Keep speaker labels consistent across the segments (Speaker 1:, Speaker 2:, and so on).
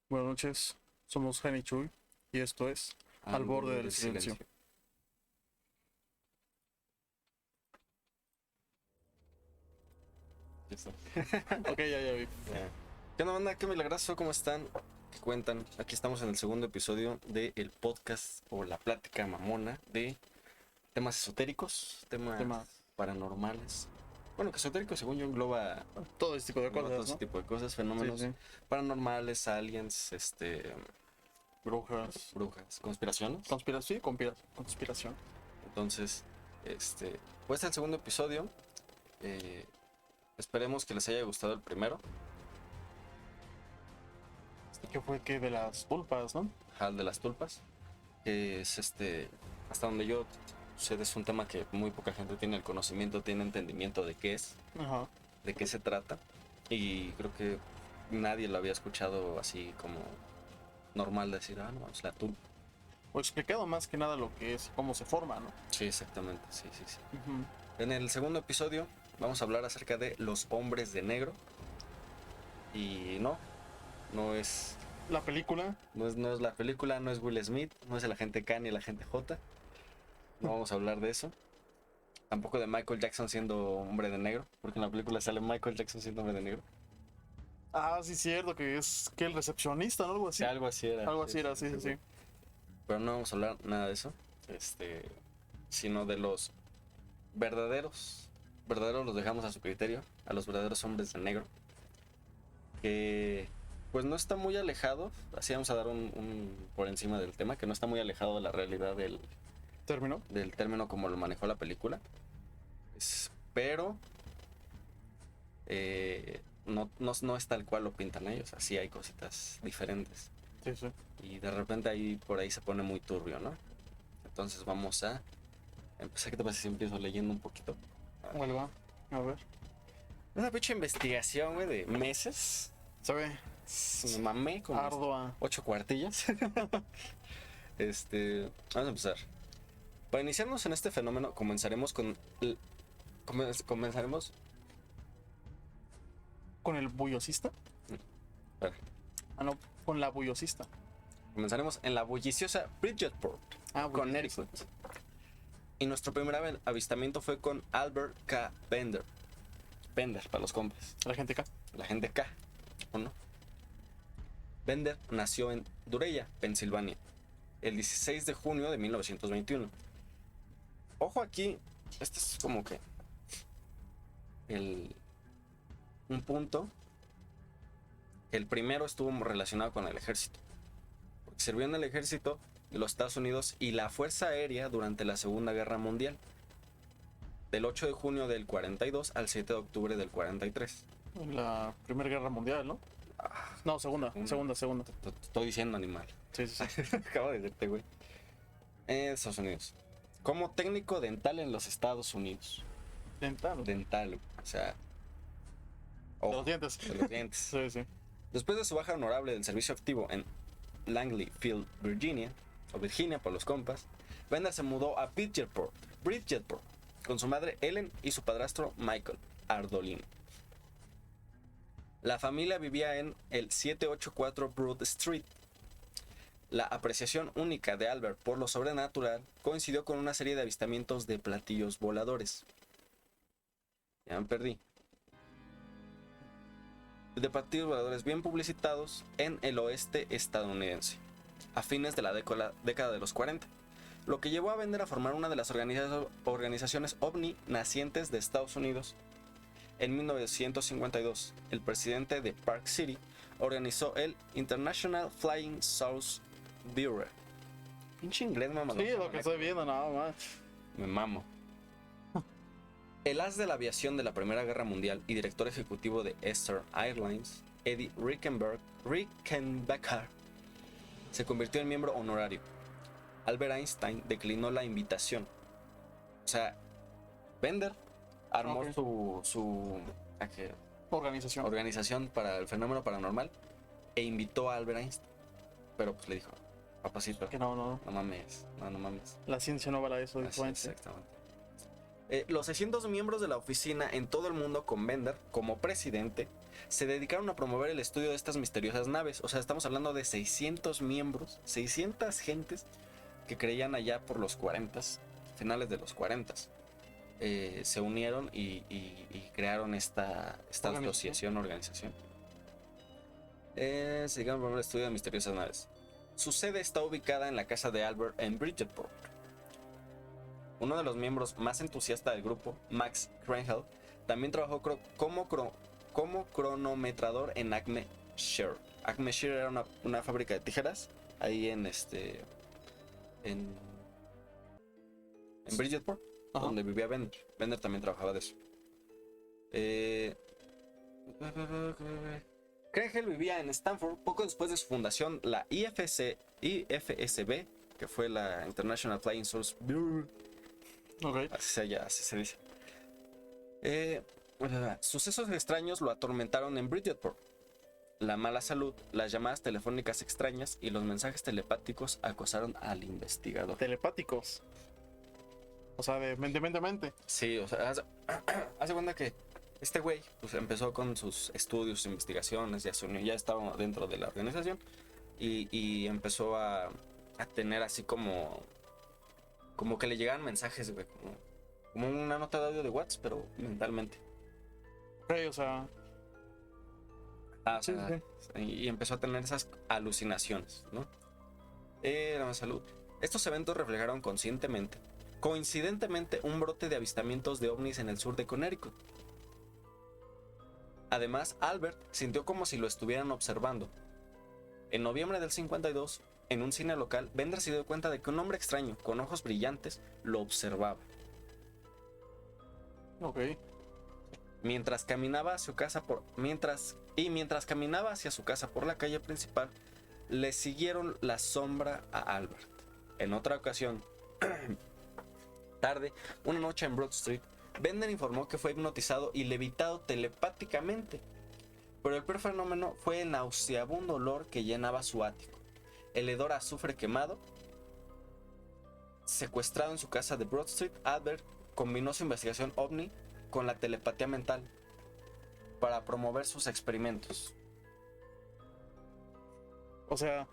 Speaker 1: Buenas noches, somos Jaime y Chuy y esto es Al borde del silencio.
Speaker 2: Ya está.
Speaker 1: Ok, ya vi.
Speaker 2: Ya. ¿Qué onda, banda? ¿Qué milagroso? ¿Cómo están? ¿Qué cuentan? Aquí estamos en el segundo episodio del podcast o la plática mamona de temas esotéricos, temas
Speaker 1: Tema,
Speaker 2: paranormales. Bueno, que esotérico según yo engloba,
Speaker 1: todo este tipo de
Speaker 2: engloba todo
Speaker 1: cosas,
Speaker 2: ese
Speaker 1: ¿no?
Speaker 2: tipo de cosas,
Speaker 1: Sí,
Speaker 2: fenómenos
Speaker 1: sí.
Speaker 2: paranormales, aliens,
Speaker 1: Brujas.
Speaker 2: brujas, conspiraciones.
Speaker 1: Conspiración, sí, conspiración.
Speaker 2: Entonces, este, pues el segundo episodio. eh, Esperemos que les haya gustado el primero.
Speaker 1: ¿Qué fue que de las tulpas, no?
Speaker 2: Hal de las Tulpas, que es hasta donde yo sé, es un tema que muy poca gente tiene el conocimiento, tiene entendimiento de qué es,
Speaker 1: Ajá.
Speaker 2: de qué se trata, y creo que nadie lo había escuchado así como normal decir, ah, no, es la tulpa.
Speaker 1: O explicado más que nada lo que es, cómo se forma, ¿no?
Speaker 2: Sí, exactamente, sí, sí, sí.
Speaker 1: Ujú.
Speaker 2: En el segundo episodio vamos a hablar acerca de los hombres de negro, y no es,
Speaker 1: La película,
Speaker 2: no es la película, no es Will Smith, no es el agente K ni el agente J, no vamos a hablar de eso. Tampoco de Michael Jackson siendo hombre de negro, porque en la película sale Michael Jackson siendo hombre de negro.
Speaker 1: sí, cierto, que es que el recepcionista, ¿no? Algo
Speaker 2: Sí,
Speaker 1: así.
Speaker 2: algo así era.
Speaker 1: Algo
Speaker 2: Sí,
Speaker 1: así
Speaker 2: sí,
Speaker 1: era, sí,
Speaker 2: sí,
Speaker 1: sí,
Speaker 2: güey.
Speaker 1: sí.
Speaker 2: Pero no vamos a hablar nada de eso. Sino de los verdaderos. Verdaderos los dejamos a su criterio. A los verdaderos hombres de negro. Que pues no está muy alejado. Así vamos a dar un por encima del tema. Que no está muy alejado de la realidad
Speaker 1: ¿Terminó?
Speaker 2: del término como lo manejó la película. Pero no es tal cual lo pintan ellos, así hay cositas diferentes.
Speaker 1: Sí, sí.
Speaker 2: Y de repente ahí por ahí se pone muy turbio, ¿no? Entonces vamos a empezar. ¿Qué te parece si empiezo leyendo un poquito?
Speaker 1: Vuelva. A ver.
Speaker 2: Una pinche investigación, güey, de meses.
Speaker 1: Se ve
Speaker 2: Me mamé con
Speaker 1: ardua.
Speaker 2: 8 cuartillas. Vamos a empezar. Para iniciarnos en este fenómeno, comenzaremos con. Comenzaremos.
Speaker 1: ¿Con el bullosista?
Speaker 2: Espera.
Speaker 1: Ah, no, con la bullosista.
Speaker 2: Comenzaremos en la bulliciosa Bridgetport, Connecticut. Y nuestro primer avistamiento fue con Albert K. Bender. Bender, para los compas.
Speaker 1: La gente acá.
Speaker 2: La gente K, ¿o no? Bender nació en Dureya, Pensilvania, el 16 de junio de 1921. Ojo aquí, este es como que un punto. El primero estuvo relacionado con el ejército, porque sirvió en el ejército de los Estados Unidos y la Fuerza Aérea durante la Segunda Guerra Mundial, del 8 de junio del 42 al 7 de octubre del 43.
Speaker 1: En la Primera Guerra Mundial, ¿no? No, segunda.
Speaker 2: Te estoy diciendo, animal.
Speaker 1: Sí, sí, sí.
Speaker 2: Acabo de decirte, güey. En Estados Unidos. Como técnico dental en los Estados Unidos.
Speaker 1: Dental.
Speaker 2: Dental, o sea.
Speaker 1: De los dientes.
Speaker 2: De los dientes.
Speaker 1: Sí, sí.
Speaker 2: Después de su baja honorable del servicio activo en Langley Field, Virginia, o Virginia por los compas, Bender se mudó a Bridgetport, con su madre Ellen y su padrastro Michael Ardolino. La familia vivía en el 784 Broad Street. La apreciación única de Albert por lo sobrenatural coincidió con una serie de avistamientos de platillos voladores. Ya me perdí. De platillos voladores bien publicitados en el oeste estadounidense, a fines de la década de los 40, lo que llevó a Bender a formar una de las organizaciones ovni nacientes de Estados Unidos. En 1952, el presidente de Park City organizó el International Flying Saucer Bureau. Pinche inglés, mamá.
Speaker 1: Sí, lo que estoy viendo, nada más.
Speaker 2: Me mamo. El as de la aviación de la Primera Guerra Mundial y director ejecutivo de Eastern Airlines, Eddie Rickenbacker, se convirtió en miembro honorario. Albert Einstein declinó la invitación. O sea, Bender armó su organización para el fenómeno paranormal e invitó a Albert Einstein. Pero pues le dijo, papacito,
Speaker 1: Que no.
Speaker 2: no mames.
Speaker 1: La ciencia no vale eso, dijo Einstein.
Speaker 2: Exactamente. Los 600 miembros de la oficina en todo el mundo con Bender como presidente se dedicaron a promover el estudio de estas misteriosas naves. O sea, estamos hablando de 600 miembros, 600 gentes que creían allá por los 40, finales de los 40. Se unieron y crearon esta organización. Se dedicaron a promover el estudio de misteriosas naves. Su sede está ubicada en la casa de Albert en Bridgeport. Uno de los miembros más entusiastas del grupo, Max Krenhel, también trabajó como cronometrador en Acme Share. Acme Share era una fábrica de tijeras ahí en Bridgeport, donde vivía Bender. Bender también trabajaba de eso. Krenhel vivía en Stanford poco después de su fundación, la IFSB, que fue la International Flying Saucer Bureau.
Speaker 1: Ok.
Speaker 2: Así se dice. Sucesos extraños lo atormentaron en Bridgeport. La mala salud, las llamadas telefónicas extrañas y los mensajes telepáticos acosaron al investigador.
Speaker 1: Telepáticos. O sea, de mente.
Speaker 2: Sí, o sea, hace cuenta que este güey pues, empezó con sus estudios, investigaciones, ya estaba dentro de la organización y empezó a tener así como que le llegaban mensajes, güey, como una nota de audio de WhatsApp, pero mentalmente.
Speaker 1: Ok, o sea.
Speaker 2: Sí. Y empezó a tener esas alucinaciones, ¿no? La salud. Estos eventos reflejaron coincidentemente, un brote de avistamientos de ovnis en el sur de Connecticut. Además, Albert sintió como si lo estuvieran observando. En noviembre del 52, en un cine local, Bender se dio cuenta de que un hombre extraño, con ojos brillantes, lo observaba.
Speaker 1: Ok.
Speaker 2: Mientras caminaba hacia su casa por la calle principal, le siguieron la sombra a Albert. En otra ocasión, tarde, una noche en Broad Street, Bender informó que fue hipnotizado y levitado telepáticamente. Pero el peor fenómeno fue el nauseabundo olor que llenaba su ático. El hedor a azufre quemado. Secuestrado en su casa de Broad Street, Albert combinó su investigación ovni con la telepatía mental para promover sus experimentos.
Speaker 1: O sea.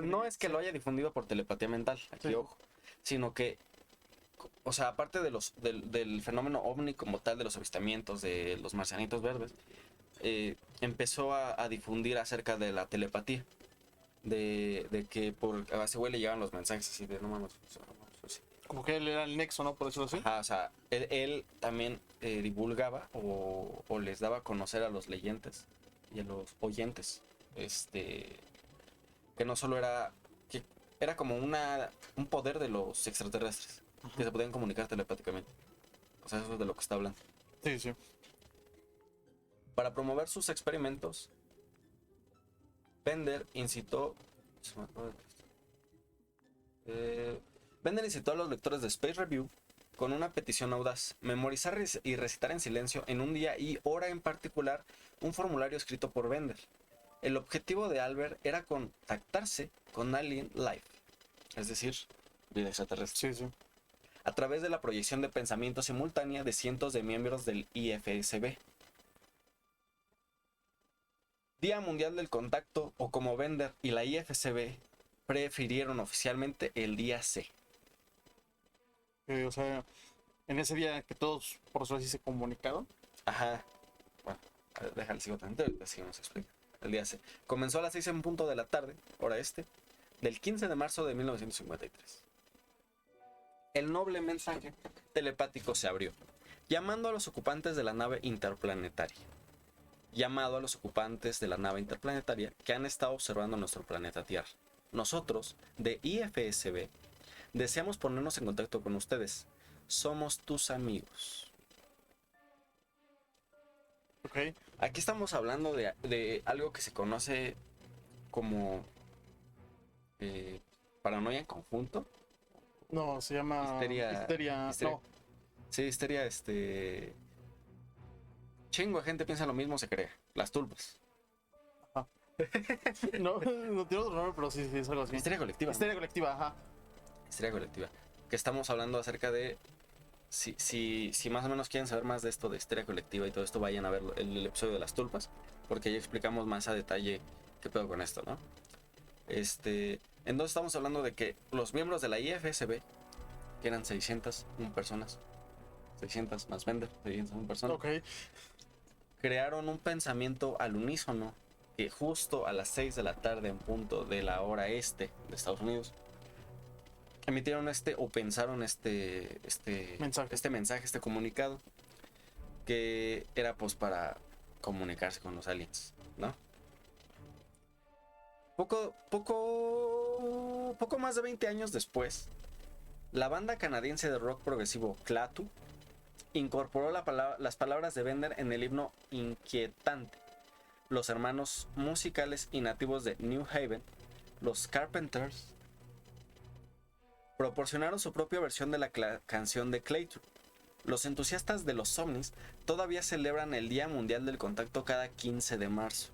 Speaker 2: No es que lo haya difundido por telepatía mental, aquí ojo, sino que, o sea, aparte del fenómeno ovni como tal, de los avistamientos de los marcianitos verdes, empezó a difundir acerca de la telepatía, de que a ese güey le llegaban los mensajes así de no mames, así.
Speaker 1: Como que él era el nexo, ¿no? Por decirlo así.
Speaker 2: Ajá, o sea, él también divulgaba o les daba a conocer a los leyentes y a los oyentes, que no solo que era como un poder de los extraterrestres, que se podían comunicar telepáticamente. O sea, eso es de lo que está hablando.
Speaker 1: Sí.
Speaker 2: Para promover sus experimentos, Bender incitó a los lectores de Space Review con una petición audaz: memorizar y recitar en silencio en un día y hora en particular un formulario escrito por Bender. El objetivo de Albert era contactarse con Alien Life, es decir, vida extraterrestre,
Speaker 1: Sí.
Speaker 2: a través de la proyección de pensamiento simultánea de cientos de miembros del IFSB. Día Mundial del Contacto, o como Bender y la IFSB prefirieron oficialmente el día C.
Speaker 1: O sea, en ese día que todos, por eso así se comunicaron.
Speaker 2: Ajá. Bueno, déjale sigo tantito, así nos explica. El día C. Comenzó a las 6 en punto de la tarde, hora del 15 de marzo de 1953. El noble mensaje telepático se abrió, llamando a los ocupantes de la nave interplanetaria. Que han estado observando nuestro planeta Tierra. Nosotros, de IFSB, deseamos ponernos en contacto con ustedes. Somos tus amigos.
Speaker 1: Ok.
Speaker 2: Aquí estamos hablando de algo que se conoce como paranoia en conjunto.
Speaker 1: No, se llama
Speaker 2: Histeria.
Speaker 1: No.
Speaker 2: Sí, histeria, chingo de gente piensa lo mismo, se cree. Las tulpas.
Speaker 1: No tiene otro nombre, pero sí, es algo así.
Speaker 2: Histeria colectiva.
Speaker 1: Histeria colectiva, ajá.
Speaker 2: Histeria colectiva. Que estamos hablando acerca de si más o menos quieren saber más de esto, de histeria colectiva y todo esto, vayan a ver el episodio de las tulpas, porque ahí explicamos más a detalle qué pedo con esto, ¿no? Entonces estamos hablando de que los miembros de la IFSB, que eran 601 personas, 600 más Bender, 601 personas,
Speaker 1: Ok.
Speaker 2: crearon un pensamiento al unísono que justo a las 6 de la tarde en punto de la hora este de Estados Unidos emitieron o pensaron
Speaker 1: Mensaje.
Speaker 2: este comunicado que era pues para comunicarse con los aliens, ¿no? Poco más de 20 años después, la banda canadiense de rock progresivo Klaatu incorporó las palabras de Bender en el himno Inquietante. Los hermanos musicales y nativos de New Haven, los Carpenters, proporcionaron su propia versión de la canción de Klaatu. Los entusiastas de los ovnis todavía celebran el Día Mundial del Contacto cada 15 de marzo.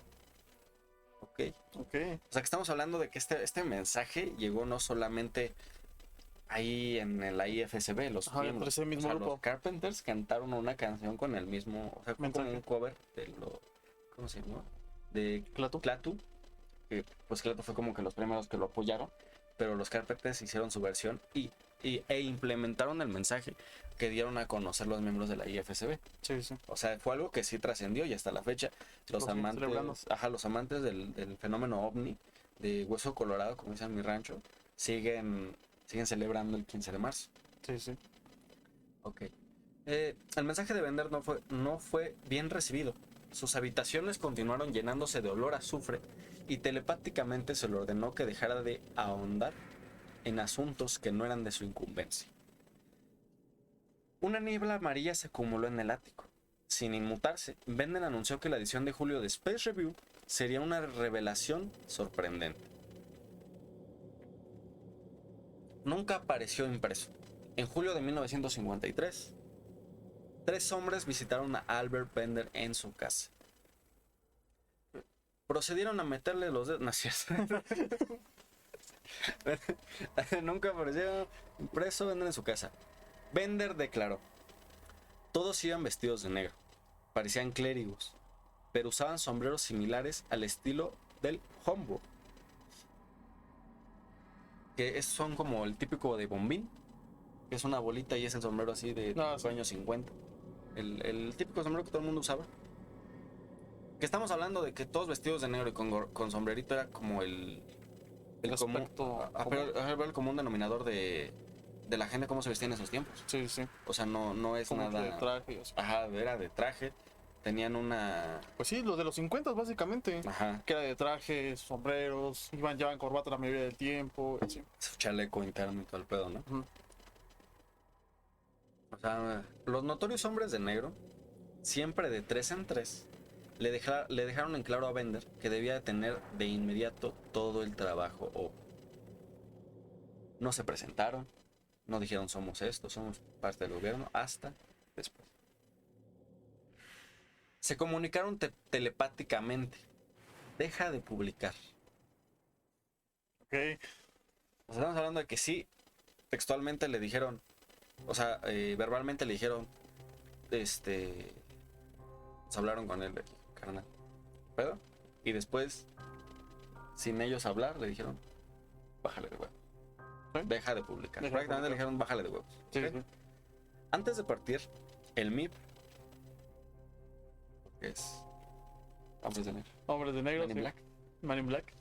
Speaker 2: Ok.
Speaker 1: Ok.
Speaker 2: O sea que estamos hablando de que este mensaje llegó no solamente ahí en la IFSB, los
Speaker 1: Ajá,
Speaker 2: miembros.
Speaker 1: ese mismo grupo.
Speaker 2: Los Carpenters cantaron una canción con el mismo, o sea, como
Speaker 1: Mensaje.
Speaker 2: un cover de ¿cómo se llama? De
Speaker 1: Klaatu.
Speaker 2: Klaatu, que pues Klaatu fue como que los primeros que lo apoyaron, pero los Carpenters hicieron su versión e implementaron el mensaje que dieron a conocer los miembros de la IFSB.
Speaker 1: Sí, sí.
Speaker 2: O sea, fue algo que sí trascendió y hasta la fecha los
Speaker 1: siguen celebrando.
Speaker 2: amantes del fenómeno ovni de Hueso Colorado, como dicen en mi rancho, siguen celebrando el 15 de marzo.
Speaker 1: Sí, sí.
Speaker 2: Ok. El mensaje de Bender no fue bien recibido. Sus habitaciones continuaron llenándose de olor a azufre y telepáticamente se le ordenó que dejara de ahondar en asuntos que no eran de su incumbencia. Una niebla amarilla se acumuló en el ático. Sin inmutarse, Bender anunció que la edición de julio de Space Review sería una revelación sorprendente. Nunca apareció impreso. En julio de 1953, 3 hombres visitaron a Albert Bender en su casa. Procedieron a meterle los dedos. No es cierto. Nunca apareció impreso Bender en su casa. Bender declaró: todos iban vestidos de negro, parecían clérigos, pero usaban sombreros similares al estilo del Homburg, que son como el típico de bombín, que es una bolita y es el sombrero así de los años 50. El típico sombrero que todo el mundo usaba. Que estamos hablando de que todos vestidos de negro y con sombrerito era como el común, pero el común denominador de la gente, cómo se vestían en esos tiempos.
Speaker 1: Sí, sí.
Speaker 2: O sea, no es
Speaker 1: Como
Speaker 2: nada.
Speaker 1: de traje, o sea.
Speaker 2: Ajá, era de traje. Tenían una.
Speaker 1: Pues sí, los de los 50 básicamente.
Speaker 2: Ajá.
Speaker 1: Que era de trajes, sombreros, llevaban corbata la mayoría del tiempo. Así.
Speaker 2: Su chaleco interno y todo el pedo, ¿no?
Speaker 1: Ujú.
Speaker 2: O sea, los notorios hombres de negro, siempre de 3 en 3, le dejaron en claro a Bender que debía de tener de inmediato todo el trabajo obvio. No se presentaron, no dijeron somos esto, somos parte del gobierno, hasta después. Se comunicaron telepáticamente. Deja de publicar.
Speaker 1: Ok.
Speaker 2: O sea, estamos hablando de que sí, textualmente le dijeron, o sea, verbalmente le dijeron, pues hablaron con él, carnal, ¿pero? Y después, sin ellos hablar, le dijeron, bájale de huevos.
Speaker 1: ¿Sí?
Speaker 2: Deja de publicar.
Speaker 1: Deja de
Speaker 2: Prácticamente
Speaker 1: publicar.
Speaker 2: le dijeron, bájale de huevos.
Speaker 1: Sí,
Speaker 2: ¿Ok?
Speaker 1: sí.
Speaker 2: Antes de partir, el MIB, que es Hombres de Negro,
Speaker 1: Hombres de negro.
Speaker 2: Men in
Speaker 1: Sí.
Speaker 2: Black,
Speaker 1: Man in Black.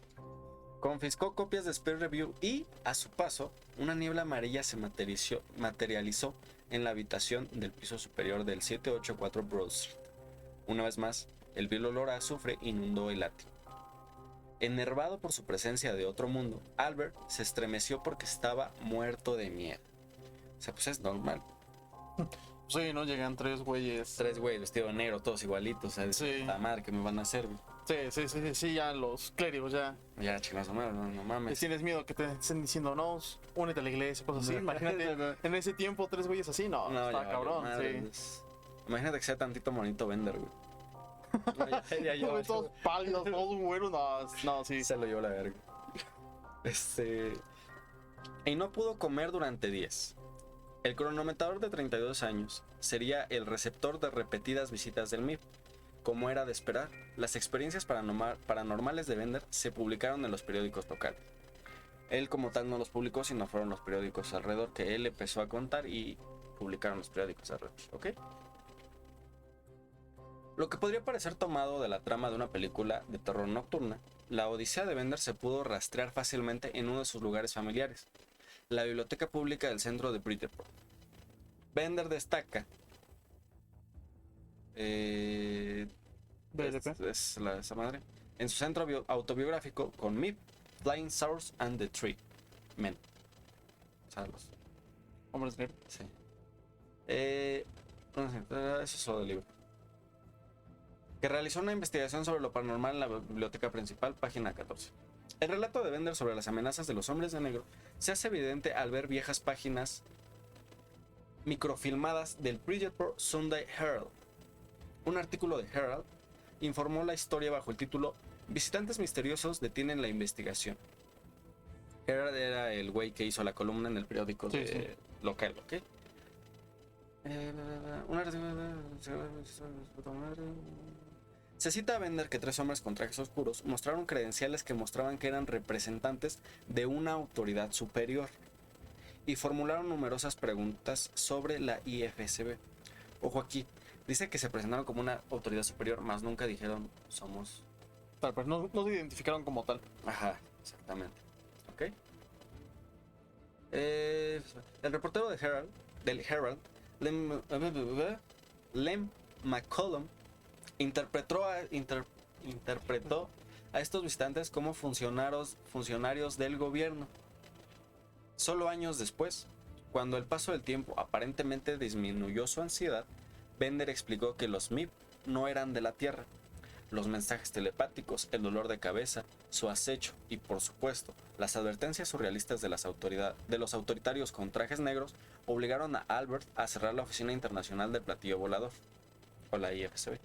Speaker 2: confiscó copias de Space Review y, a su paso, una niebla amarilla se materializó en la habitación del piso superior del 784 Broad Street. Una vez más, el vil olor a azufre inundó el ático. Enervado por su presencia de otro mundo, Albert se estremeció porque estaba muerto de miedo. O sea, pues es normal.
Speaker 1: Sí, ¿no? Llegan 3 güeyes.
Speaker 2: 3 güeyes vestidos de negro, todos igualitos. O sea,
Speaker 1: Sí.
Speaker 2: la madre que me van a hacer, güey.
Speaker 1: Sí, ya los clérigos ya.
Speaker 2: Ya, chicos, no
Speaker 1: Les
Speaker 2: mames.
Speaker 1: tienes miedo que te estén diciendo, no, únete a la iglesia, cosas así. Imagínate, en ese tiempo 3 güeyes así, no,
Speaker 2: No,
Speaker 1: está
Speaker 2: ya,
Speaker 1: cabrón,
Speaker 2: madre,
Speaker 1: sí.
Speaker 2: Imagínate que sea tantito monito Bender, güey. No, ya,
Speaker 1: No, todos pálidos, todos güeros, no, sí.
Speaker 2: Se lo llevó la verga. Y no pudo comer durante días. El cronometrador de 32 años sería el receptor de repetidas visitas del MIB. Como era de esperar, las experiencias paranormales de Bender se publicaron en los periódicos locales. Él como tal no los publicó, sino fueron los periódicos alrededor que él empezó a contar y publicaron los periódicos alrededor, ¿ok? Lo que podría parecer tomado de la trama de una película de terror nocturna, la odisea de Bender se pudo rastrear fácilmente en uno de sus lugares familiares, la biblioteca pública del centro de Bridgeport. Bender destaca
Speaker 1: BDP.
Speaker 2: esa madre en su centro autobiográfico con Mip, Flying Source and the Tree Men. O sea, los
Speaker 1: Hombres negros.
Speaker 2: sí. Eso es lo del libro. Que realizó una investigación sobre lo paranormal en la biblioteca principal, página 14. El relato de Bender sobre las amenazas de los hombres de negro se hace evidente al ver viejas páginas microfilmadas del Bridgeport Sunday Herald. Un artículo de Herald informó la historia bajo el título Visitantes misteriosos detienen la investigación. Herald era el güey que hizo la columna en el periódico local, ¿ok? Se cita a Bender que 3 hombres con trajes oscuros mostraron credenciales que mostraban que eran representantes de una autoridad superior y formularon numerosas preguntas sobre la IFSB. Ojo aquí, dice que se presentaron como una autoridad superior, más nunca dijeron somos...
Speaker 1: Tal, pero no se identificaron como tal.
Speaker 2: Ajá, exactamente. ¿Ok? El reportero del Herald, Lem McCollum, interpretó a estos visitantes como funcionarios del gobierno. Solo años después, cuando el paso del tiempo aparentemente disminuyó su ansiedad, Bender explicó que los MIB no eran de la Tierra. Los mensajes telepáticos, el dolor de cabeza, su acecho y, por supuesto, las advertencias surrealistas de los autoritarios con trajes negros obligaron a Albert a cerrar la Oficina Internacional del Platillo Volador, o la IFSB.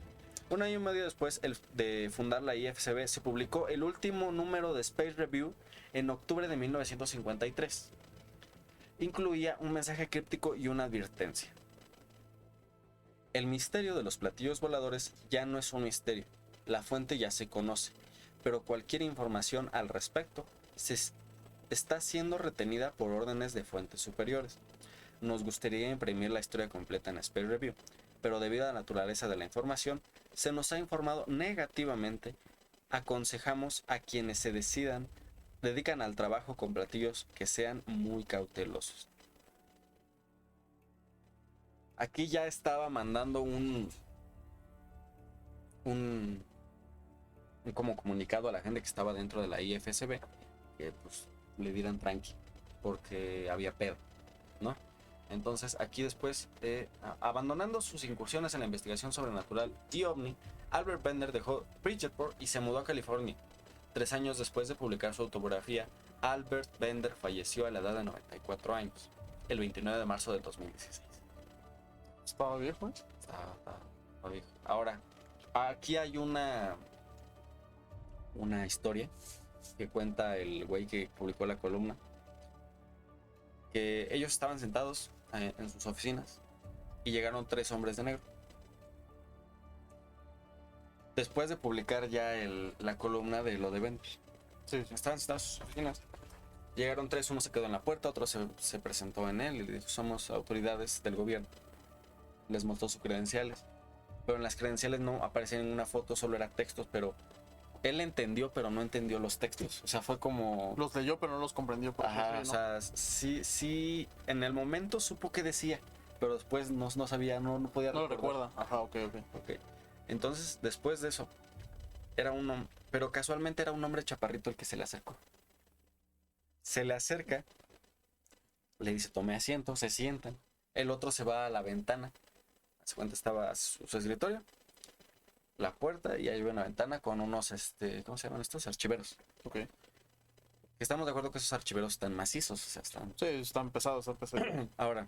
Speaker 2: Un año y medio después de fundar la IFSB, se publicó el último número de Space Review en octubre de 1953. Incluía un mensaje críptico y una advertencia. El misterio de los platillos voladores ya no es un misterio. La fuente ya se conoce, pero cualquier información al respecto está siendo retenida por órdenes de fuentes superiores. Nos gustaría imprimir la historia completa en Space Review, pero debido a la naturaleza de la información, se nos ha informado negativamente. Aconsejamos a quienes se dedican al trabajo con platillos que sean muy cautelosos. Aquí ya estaba mandando un como comunicado a la gente que estaba dentro de la IFSB que pues le dieran tranqui porque había pedo, ¿no? Entonces aquí después, abandonando sus incursiones en la investigación sobrenatural y ovni, Albert Bender dejó Bridgeport y se mudó a California. 3 años después de publicar su autobiografía, Albert Bender falleció a la edad de 94 años, el 29 de marzo del 2016.
Speaker 1: ¿Estaba viejo?
Speaker 2: Estaba viejo. Ahora, aquí hay una historia que cuenta el güey que publicó la columna, que ellos estaban sentados en sus oficinas y llegaron 3 hombres de negro. Después de publicar ya la columna de lo de Bender, estaban sentados en sus oficinas. Llegaron 3, uno se quedó en la puerta, otro se presentó en él y le dijo: somos autoridades del gobierno. Les mostró sus credenciales, pero en las credenciales no aparecía ninguna foto, solo era textos, pero él entendió, pero no entendió los textos. O sea, fue como...
Speaker 1: Los leyó, pero no los comprendió.
Speaker 2: Ajá, sí, ¿no? O sea, sí, en el momento supo qué decía, pero después no sabía, no podía
Speaker 1: recordar. No lo recuerda.
Speaker 2: Ajá, ok. Entonces, después de eso, era un hombre, pero casualmente era un hombre chaparrito el que se le acercó. Se le acerca, le dice: tome asiento, se sientan. El otro se va a la ventana. Se cuenta, estaba su escritorio, la puerta, y ahí ve una ventana con unos, ¿cómo se llaman estos? Archiveros.
Speaker 1: Ok.
Speaker 2: Estamos de acuerdo que esos archiveros están macizos, o sea, están...
Speaker 1: Sí, están pesados,
Speaker 2: Ahora,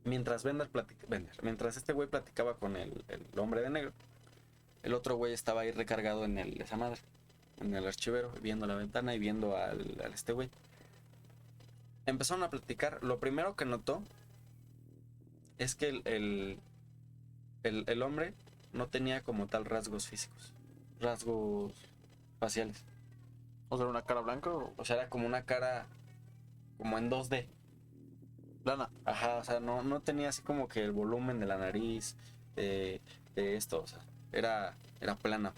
Speaker 2: mientras este güey platicaba con el hombre de negro, el otro güey estaba ahí recargado en esa madre, en el archivero, viendo la ventana y viendo al este güey. Empezaron a platicar. Lo primero que notó es que el hombre no tenía como tal rasgos físicos, rasgos faciales.
Speaker 1: O sea, una cara blanca o
Speaker 2: O sea, era como una cara como en 2D.
Speaker 1: plana.
Speaker 2: Ajá, o sea, no tenía así como que el volumen de la nariz, de esto, o sea, era plana.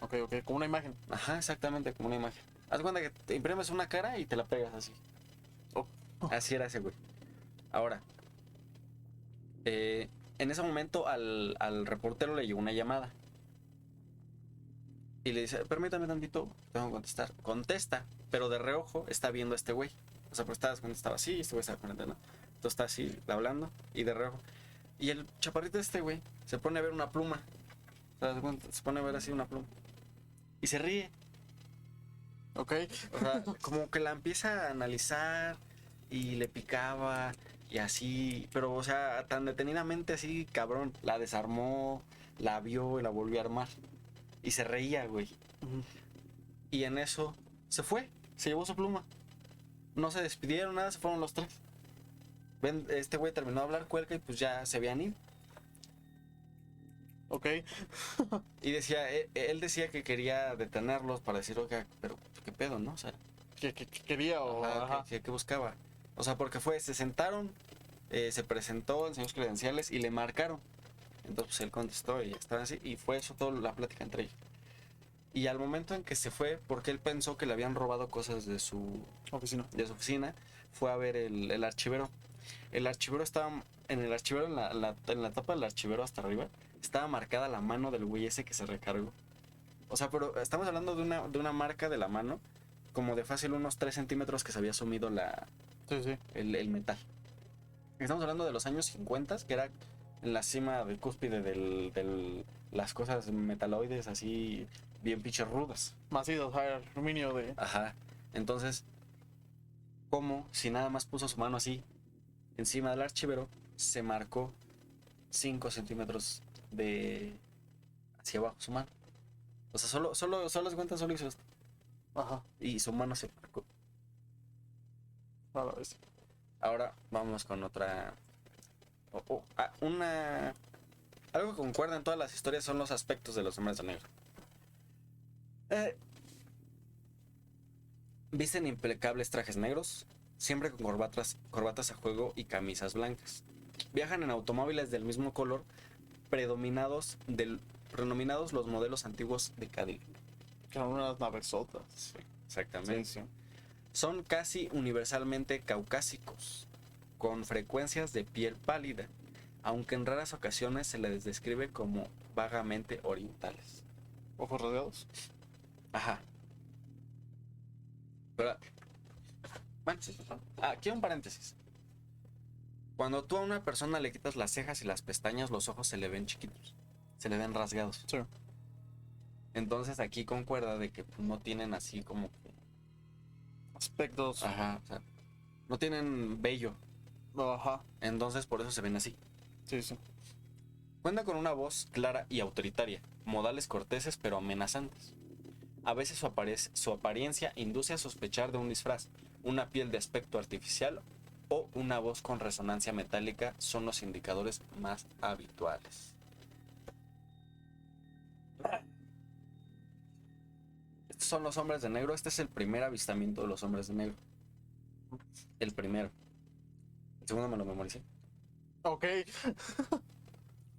Speaker 1: Ok, como una imagen.
Speaker 2: Ajá, exactamente, como una imagen. Haz cuenta que te imprimes una cara y te la pegas así.
Speaker 1: Oh,
Speaker 2: Así era ese güey. Ahora, en ese momento al reportero le llegó una llamada. Y le dice, permítame tantito, tengo que contestar. Contesta, pero de reojo está viendo a este güey. O sea, pues estaba así, este güey estaba con ¿no? Entonces está así, hablando, y de reojo. Y el chaparrito de este güey se pone a ver una pluma. O sea, se pone a ver así una pluma. Y se ríe.
Speaker 1: Ok.
Speaker 2: O sea, como que la empieza a analizar y le picaba y así. Pero, o sea, tan detenidamente así, cabrón. La desarmó, la vio y la volvió a armar. Y se reía, güey.
Speaker 1: Ujú.
Speaker 2: Y en eso se fue, se llevó su pluma. No se despidieron, nada, se fueron los tres. Este güey terminó de hablar, cuelga y pues ya se habían ido.
Speaker 1: Ok.
Speaker 2: Y decía, él decía que quería detenerlos para decir, oiga, pero qué pedo, ¿no? O sea,
Speaker 1: ¿Qué quería o ajá?
Speaker 2: ¿qué buscaba? O sea, porque se sentaron, se presentó, enseñó sus credenciales y le marcaron. Entonces pues, él contestó y estaba así. Y fue eso toda la plática entre ellos. Y al momento en que se fue, porque él pensó que le habían robado cosas de su oficina, fue a ver el archivero. El archivero estaba, en el archivero, en la tapa del archivero hasta arriba, estaba marcada la mano del güey ese que se recargó. O sea, pero estamos hablando de una marca de la mano, como de fácil unos 3 centímetros que se había sumido
Speaker 1: Sí.
Speaker 2: el metal. Estamos hablando de los años 50, que era en la cima de cúspide de las cosas metaloides así bien pinches rudas.
Speaker 1: Macizo, aluminio de.
Speaker 2: Ajá. Entonces, como si nada más puso su mano así encima del archivero, se marcó 5 centímetros de hacia abajo su mano. O sea, solo se cuenta, solo hizo esto.
Speaker 1: Ajá.
Speaker 2: Y su mano se marcó.
Speaker 1: A la vez.
Speaker 2: Ahora vamos con otra. Algo que concuerda en todas las historias son los aspectos de los hombres de negro. Visten impecables trajes negros, siempre con corbatas a juego y camisas blancas. Viajan en automóviles del mismo color, renominados los modelos antiguos de Cadillac.
Speaker 1: Que eran unas navesotas. Sí.
Speaker 2: Exactamente.
Speaker 1: Sí.
Speaker 2: Son casi universalmente caucásicos, con frecuencias de piel pálida, aunque en raras ocasiones se les describe como vagamente orientales.
Speaker 1: Ojos rasgados.
Speaker 2: Ajá. Pero, bueno, sí. Aquí un paréntesis. Cuando tú a una persona le quitas las cejas y las pestañas, los ojos se le ven chiquitos, se le ven rasgados.
Speaker 1: Sí.
Speaker 2: Entonces aquí concuerda de que no tienen así como que...
Speaker 1: Aspectos.
Speaker 2: Ajá, o sea, no tienen vello.
Speaker 1: Ajá.
Speaker 2: Entonces por eso se ven así.
Speaker 1: Sí.
Speaker 2: Cuenta con una voz clara y autoritaria, modales corteses pero amenazantes. A veces su apariencia induce a sospechar de un disfraz, una piel de aspecto artificial o una voz con resonancia metálica son los indicadores más habituales. Estos son los hombres de negro. Este es el primer avistamiento de los hombres de negro. El primero. El segundo me lo memoricé.
Speaker 1: Ok.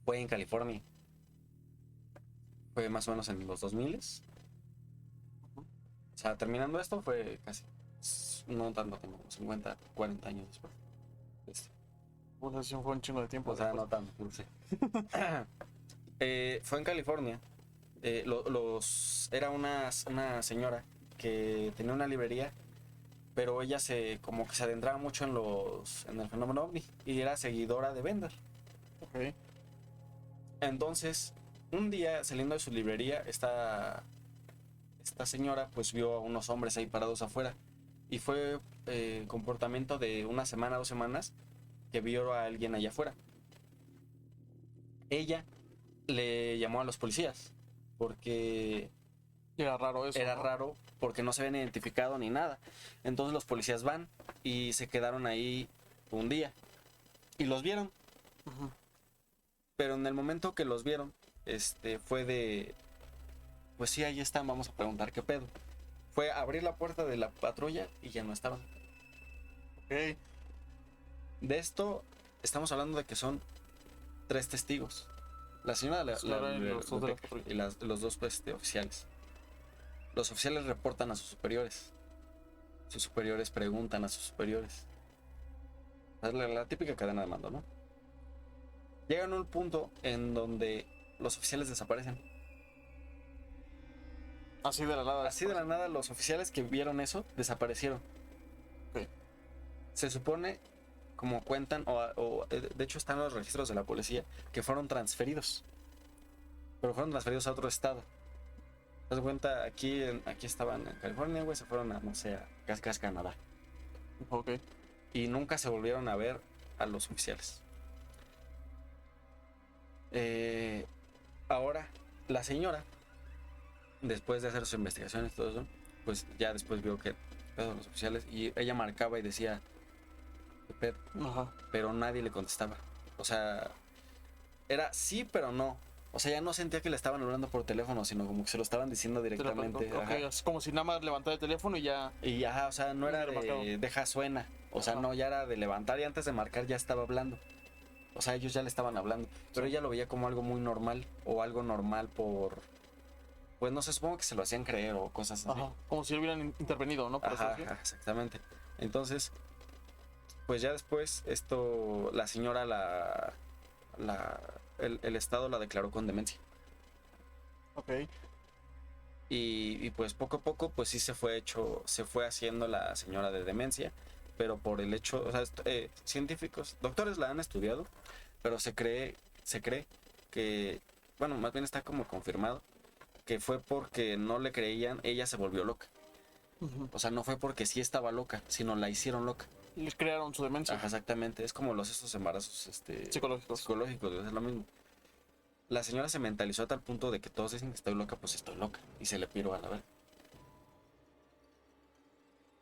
Speaker 2: Fue en California. Fue más o menos en los 2000. O sea, terminando esto fue casi, no tanto tiempo, 50, 40 años después.
Speaker 1: Una sesión fue un chingo de tiempo.
Speaker 2: O sea, no tanto, no sé. Fue en California. Era una señora que tenía una librería, pero ella como que se adentraba mucho en el fenómeno ovni y era seguidora de Bender.
Speaker 1: Ok.
Speaker 2: Entonces, un día saliendo de su librería, esta señora pues vio a unos hombres ahí parados afuera y fue comportamiento de una semana, 2 semanas que vio a alguien allá afuera. Ella le llamó a los policías porque
Speaker 1: Era raro eso.
Speaker 2: era
Speaker 1: ¿no?
Speaker 2: raro porque no se habían identificado ni nada. Entonces los policías van y se quedaron ahí un día y los vieron
Speaker 1: Ujú.
Speaker 2: Pero en el momento que los vieron, fue de, pues sí, ahí están, vamos a preguntar qué pedo. Fue abrir la puerta de la patrulla y ya no estaban.
Speaker 1: Ok.
Speaker 2: De esto estamos hablando de que son 3 testigos. La señora
Speaker 1: Claro, y los dos de la patrulla.
Speaker 2: y los dos oficiales. Los oficiales reportan a sus superiores. Sus superiores preguntan a sus superiores. Es la típica cadena de mando, ¿no? Llegan a un punto en donde los oficiales desaparecen.
Speaker 1: Así de la nada.
Speaker 2: Así de la nada, los oficiales que vieron eso desaparecieron.
Speaker 1: Ok.
Speaker 2: Se supone, como cuentan, de hecho están los registros de la policía, que fueron transferidos. Pero fueron transferidos a otro estado. ¿Te das cuenta? Aquí estaban en California, güey, se fueron a, no sé, a casi Canadá.
Speaker 1: Ok.
Speaker 2: Y nunca se volvieron a ver a los oficiales. Ahora, la señora, después de hacer sus investigaciones y todo eso, pues ya después vio que los oficiales, y ella marcaba y decía, "¿Qué pedo?",
Speaker 1: Ajá.
Speaker 2: pero nadie le contestaba. O sea, era sí, pero no. O sea, ya no sentía que le estaban hablando por teléfono, sino como que se lo estaban diciendo directamente.
Speaker 1: Ok, es como si nada más levantara el teléfono y ya.
Speaker 2: Y ajá, o sea, no era
Speaker 1: marcado.
Speaker 2: de deja suena. O sea,
Speaker 1: Ajá.
Speaker 2: no, ya era de levantar y antes de marcar ya estaba hablando. O sea, ellos ya le estaban hablando. Pero
Speaker 1: Sí.
Speaker 2: ella lo veía como algo muy normal o algo normal por... Pues no sé, supongo que se lo hacían creer o cosas así.
Speaker 1: Ajá. Como si hubieran intervenido, ¿no? Por
Speaker 2: Ajá,
Speaker 1: así decirlo.
Speaker 2: ajá, exactamente. Entonces, pues ya después la señora el Estado la declaró con demencia.
Speaker 1: Ok.
Speaker 2: Y pues poco a poco, pues sí se fue haciendo la señora de demencia, pero por el hecho, o sea, científicos, doctores la han estudiado, pero se cree que, bueno, más bien está como confirmado, que fue porque no le creían, ella se volvió loca.
Speaker 1: Ujú.
Speaker 2: O sea, no fue porque sí estaba loca, sino la hicieron loca.
Speaker 1: Les crearon su demencia.
Speaker 2: Ajá, exactamente, es como estos embarazos
Speaker 1: Psicológicos.
Speaker 2: psicológicos, es lo mismo. La señora se mentalizó a tal punto de que todos dicen que estoy loca, pues estoy loca. Y se le piró a la verga.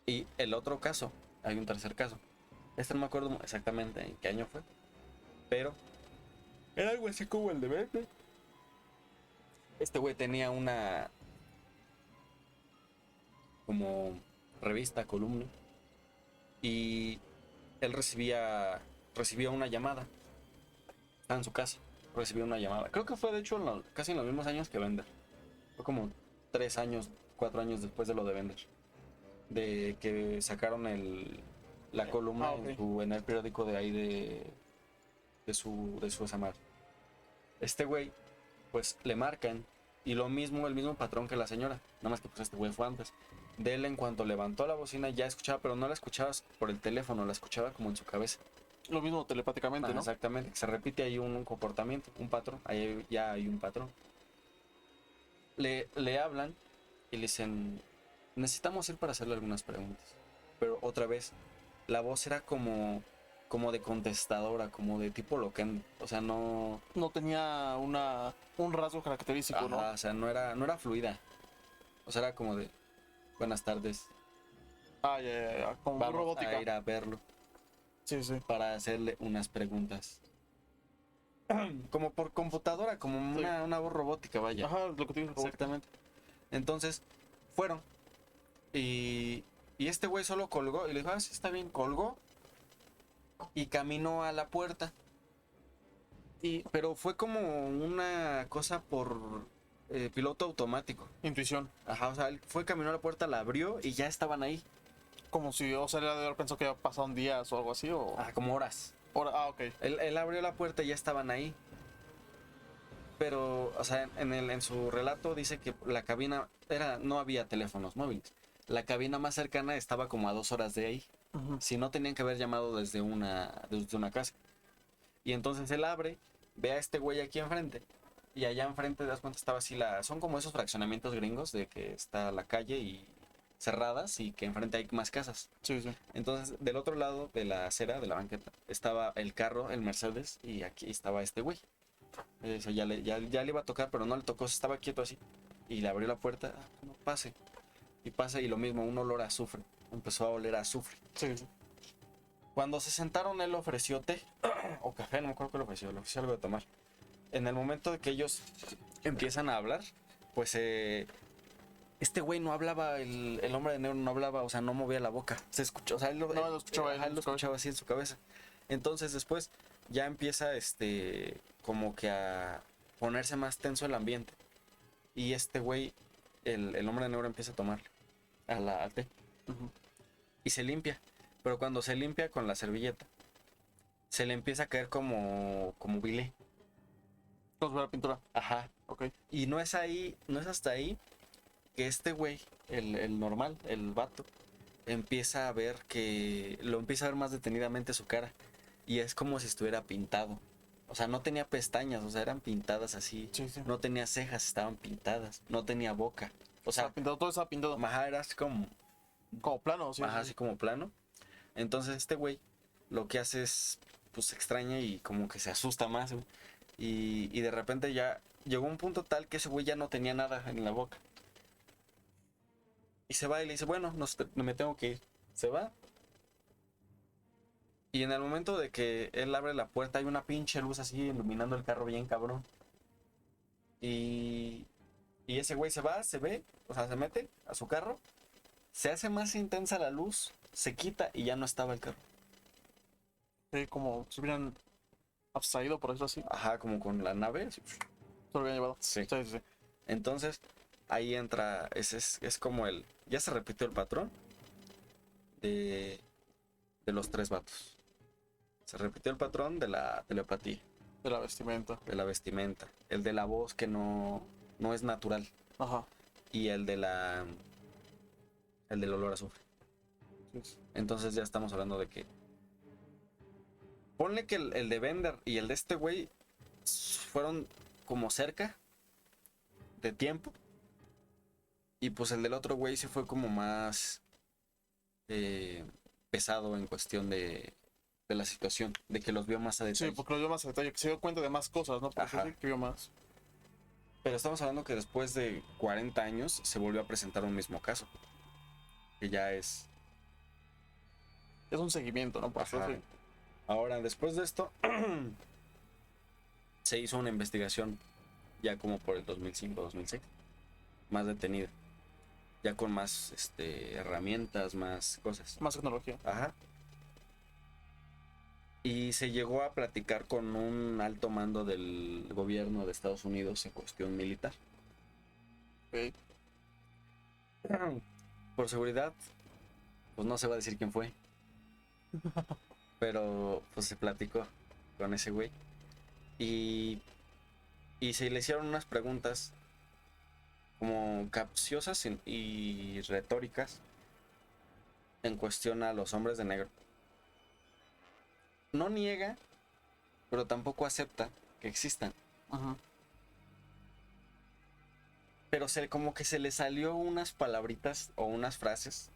Speaker 2: Y el otro caso, hay un tercer caso. No me acuerdo exactamente en qué año fue. Pero era algo así como el de Verde. Este güey tenía una como revista, columna. Y él recibía una llamada. Estaba en su casa. Recibió una llamada. Creo que fue de hecho casi en los mismos años que Bender. Fue como 3 años, 4 años después de lo de Bender. De que sacaron la columna
Speaker 1: Ok.
Speaker 2: en el periódico de ahí de su esa madre. Este güey, pues le marcan y el mismo patrón que la señora, nada más que pues este güey fue antes. De él en cuanto levantó la bocina ya escuchaba, pero no la escuchabas por el teléfono, la escuchaba como en su cabeza.
Speaker 1: Lo mismo telepáticamente,
Speaker 2: Ajá,
Speaker 1: ¿no?
Speaker 2: exactamente, se repite ahí un comportamiento, un patrón, ahí ya hay un patrón. Le hablan y le dicen, necesitamos ir para hacerle algunas preguntas. Pero otra vez, la voz era como de contestadora, como de tipo loquendo. O sea, no...
Speaker 1: No tenía un rasgo característico,
Speaker 2: Ajá,
Speaker 1: ¿no?
Speaker 2: o sea, no era fluida. O sea, era como de, buenas tardes,
Speaker 1: Ah, ya. Como muy
Speaker 2: vamos
Speaker 1: robótica.
Speaker 2: a ir a verlo
Speaker 1: Sí, sí.
Speaker 2: para hacerle unas preguntas. Como por computadora, como
Speaker 1: Sí.
Speaker 2: una voz robótica, vaya.
Speaker 1: Ajá, lo que tienes robótica.
Speaker 2: Exactamente. Entonces, fueron. Y este güey solo colgó y le dijo, ah, sí, está bien, colgó y caminó a la puerta. Pero fue como una cosa por piloto automático.
Speaker 1: Intuición.
Speaker 2: Ajá, o sea, él fue, caminó a la puerta, la abrió y ya estaban ahí.
Speaker 1: Como si, o sea, él ha de haber pensado que había pasado un día o algo así, o...
Speaker 2: Como horas.
Speaker 1: Ok.
Speaker 2: Él abrió la puerta y ya estaban ahí. Pero, o sea, en su relato dice que la cabina no había teléfonos móviles. La cabina más cercana estaba como a 2 horas de ahí.
Speaker 1: Ujú.
Speaker 2: Si no, tenían que haber llamado desde una casa. Y entonces él abre, ve a este güey aquí enfrente. Y allá enfrente, te das cuenta, estaba así son como esos fraccionamientos gringos de que está la calle y cerradas y que enfrente hay más casas.
Speaker 1: Sí, sí.
Speaker 2: Entonces, del otro lado de la acera, de la banqueta, estaba el carro, el Mercedes, y aquí estaba este güey. Eso ya le iba a tocar, pero no le tocó, estaba quieto así. Y le abrió la puerta, no, pase. Y pasa y lo mismo, un olor a azufre. Empezó a oler a azufre.
Speaker 1: Sí, sí.
Speaker 2: Cuando se sentaron, él ofreció té o café, no me acuerdo qué le ofreció algo de tomar. En el momento de que ellos empiezan a hablar, pues este güey no hablaba, el hombre de negro no hablaba, o sea, no movía la boca. Se escuchó, o sea,
Speaker 1: No, lo escuchaba,
Speaker 2: él lo escuchaba así en su cabeza. Entonces después ya empieza como que a ponerse más tenso el ambiente. Y este güey, el hombre de negro empieza a tomar al té.
Speaker 1: Ujú.
Speaker 2: Y se limpia. Pero cuando se limpia con la servilleta, se le empieza a caer como bilé.
Speaker 1: Vamos a ver la pintura.
Speaker 2: Ajá.
Speaker 1: Ok.
Speaker 2: Y no es hasta ahí que este güey, el normal, el vato, empieza a ver lo empieza a ver más detenidamente su cara. Y es como si estuviera pintado. O sea, no tenía pestañas, o sea, eran pintadas así.
Speaker 1: Sí, sí.
Speaker 2: No tenía cejas, estaban pintadas. No tenía boca. O sea,
Speaker 1: Estaba pintado, todo estaba pintado.
Speaker 2: ajá, era así como,
Speaker 1: Como plano, sí.
Speaker 2: ajá,
Speaker 1: Sí.
Speaker 2: así como plano. Entonces este güey lo que hace es, pues se extraña y como que se asusta más, güey. Y de repente ya llegó un punto tal que ese güey ya no tenía nada en la boca. Y se va y le dice, bueno, no me tengo que ir. Se va. Y en el momento de que él abre la puerta hay una pinche luz así iluminando el carro bien cabrón. Y ese güey se va, se ve, o sea, se mete a su carro. Se hace más intensa la luz, se quita y ya no estaba el carro.
Speaker 1: Sí, como si hubieran abstraído, por decirlo así.
Speaker 2: Ajá, como con la nave. Así.
Speaker 1: Se lo habían llevado.
Speaker 2: Sí.
Speaker 1: Sí, sí, sí.
Speaker 2: Entonces, ahí entra, es como ya se repitió el patrón de los tres vatos. Se repitió el patrón de la telepatía,
Speaker 1: De la vestimenta.
Speaker 2: de la vestimenta, el de la voz que no es natural
Speaker 1: Ajá.
Speaker 2: y el del olor a azufre.
Speaker 1: Sí, sí.
Speaker 2: Entonces ya estamos hablando de que ponle que el de Bender y el de este güey fueron como cerca de tiempo. Y pues el del otro güey sí fue como más pesado en cuestión de la situación, de que los vio más a
Speaker 1: Sí,
Speaker 2: detalle.
Speaker 1: porque lo vio más a detalle, que se dio cuenta de más cosas, ¿no? Por eso
Speaker 2: Ajá.
Speaker 1: sí que vio más.
Speaker 2: Pero estamos hablando que después de 40 años se volvió a presentar un mismo caso. Que ya es...
Speaker 1: Es un seguimiento, ¿no? Por eso
Speaker 2: Ajá.
Speaker 1: sí.
Speaker 2: Ahora, después de esto, se hizo una investigación ya como por el 2005-2006, más detenida. Ya con más herramientas, más cosas.
Speaker 1: Más tecnología.
Speaker 2: Ajá. Y se llegó a platicar con un alto mando del gobierno de Estados Unidos en cuestión militar.
Speaker 1: Ok.
Speaker 2: Por seguridad, pues no se va a decir quién fue. Pero pues se platicó con ese güey. Y se le hicieron unas preguntas como capciosas y retóricas en cuestión a los hombres de negro. No niega, pero tampoco acepta que existan.
Speaker 1: Ajá.
Speaker 2: Pero como que se le salió unas palabritas o unas frases.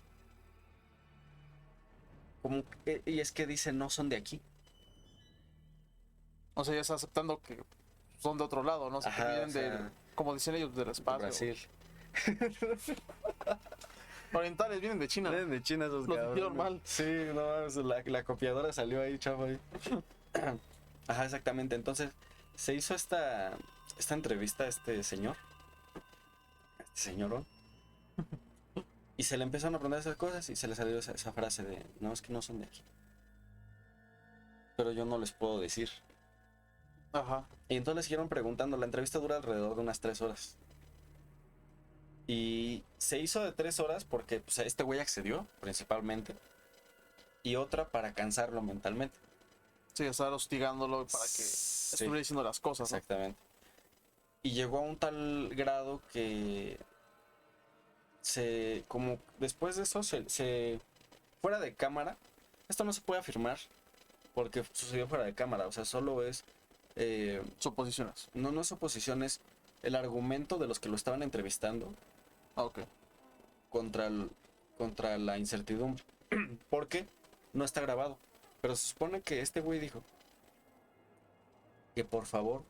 Speaker 2: Y es que dice, no son de aquí.
Speaker 1: O sea, ya está aceptando que son de otro lado, ¿no? O sea, que
Speaker 2: Ajá,
Speaker 1: vienen
Speaker 2: o sea,
Speaker 1: del, como dicen ellos, del
Speaker 2: de
Speaker 1: espacio.
Speaker 2: Brasil.
Speaker 1: Orientales vienen de China.
Speaker 2: Vienen de China esos
Speaker 1: Los
Speaker 2: cabrones.
Speaker 1: dijeron mal.
Speaker 2: Sí, no mames, la copiadora salió ahí, chavo. Ahí. Ajá, exactamente. Entonces, se hizo esta entrevista a este señorón. Y se le empezaron a preguntar esas cosas y se le salió esa frase de, no, es que no son de aquí. Pero yo no les puedo decir.
Speaker 1: Ajá.
Speaker 2: Y entonces le siguieron preguntando. La entrevista dura alrededor de unas 3 horas. Y se hizo de 3 horas porque pues, este güey accedió, principalmente. Y otra para cansarlo mentalmente.
Speaker 1: Sí, estar hostigándolo para que
Speaker 2: Sí,
Speaker 1: estuviera diciendo las cosas, ¿no?
Speaker 2: exactamente. Y llegó a un tal grado que como después de eso, fuera de cámara, esto no se puede afirmar porque sucedió fuera de cámara, o sea, solo es,
Speaker 1: Suposiciones.
Speaker 2: no es suposición, es el argumento de los que lo estaban entrevistando
Speaker 1: Ah, ok.
Speaker 2: contra la incertidumbre, porque no está grabado, pero se supone que este güey dijo que por favor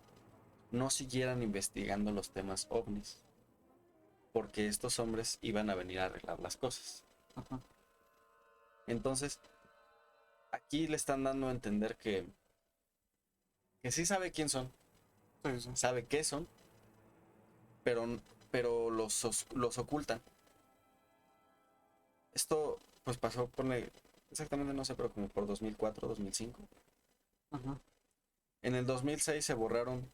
Speaker 2: no siguieran investigando los temas ovnis, porque estos hombres iban a venir a arreglar las cosas.
Speaker 1: Ajá.
Speaker 2: Entonces, aquí le están dando a entender que sí sabe quién son,
Speaker 1: Sí, sí.
Speaker 2: sabe qué son, pero los ocultan. Esto pues pasó por exactamente no sé, pero como por 2004, 2005.
Speaker 1: Ajá.
Speaker 2: En el 2006 se borraron